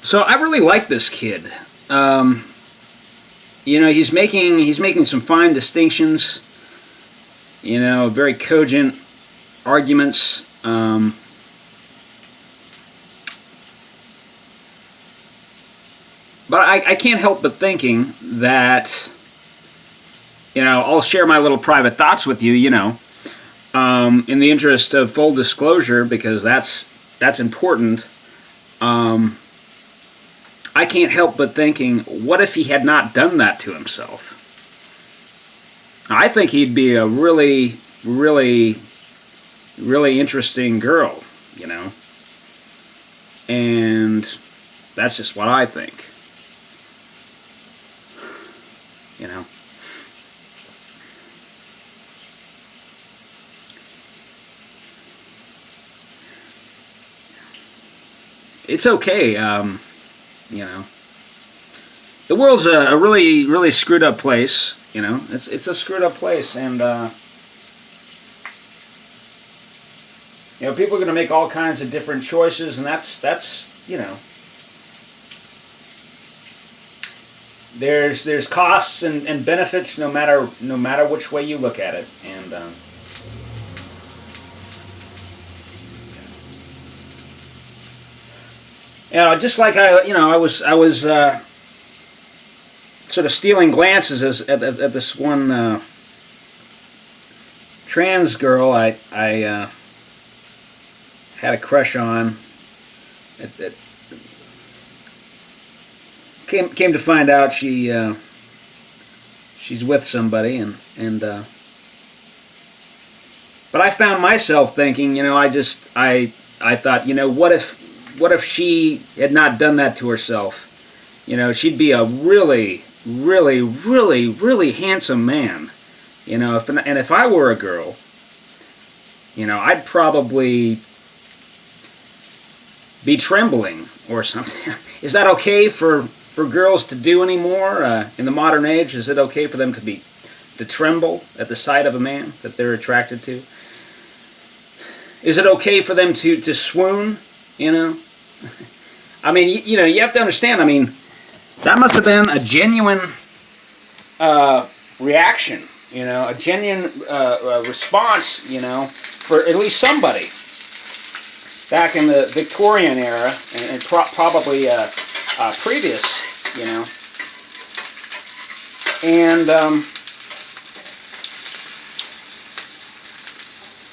So I really like this kid. He's making some fine distinctions. Very cogent arguments. But I can't help but thinking that, I'll share my little private thoughts with you, in the interest of full disclosure, because that's important. I can't help but thinking, what if he had not done that to himself? I think he'd be a really, really, really interesting girl, And that's just what I think, It's okay, The world's a really, really screwed up place, It's a screwed up place, and people are going to make all kinds of different choices, and that's there's costs and benefits no matter which way you look at it, and just like I was sort of stealing glances at this one trans girl I had a crush on. It came to find out she's with somebody, but I found myself thinking, I thought, what if she had not done that to herself? She'd be a really, really, really, really handsome man. If I were a girl, I'd probably be trembling or something. Is that okay for girls to do anymore in the modern age? Is it okay for them to tremble at the sight of a man that they're attracted to? Is it okay for them to swoon? I mean, you have to understand. I mean, that must have been a genuine reaction. A genuine response. For at least somebody back in the Victorian era and probably previous.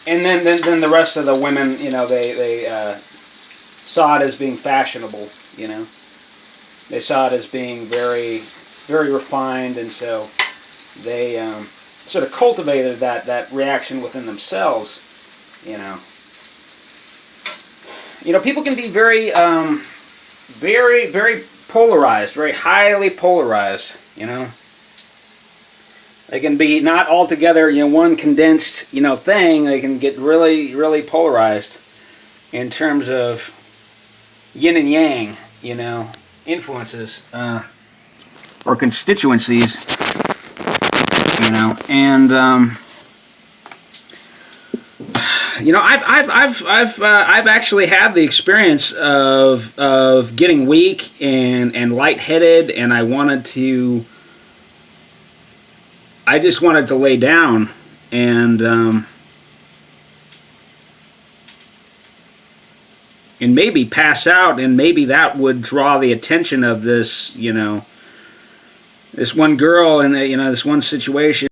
And then the rest of the women, they saw it as being fashionable, They saw it as being very, very refined, and so they sort of cultivated that reaction within themselves, People can be very, very, very polarized, very highly polarized, They can be not altogether, one condensed, thing. They can get really, really polarized in terms of yin and yang, influences or constituencies, and I've actually had the experience of getting weak and lightheaded, and I just wanted to lay down and maybe pass out, and maybe that would draw the attention of this, this one girl in this one situation.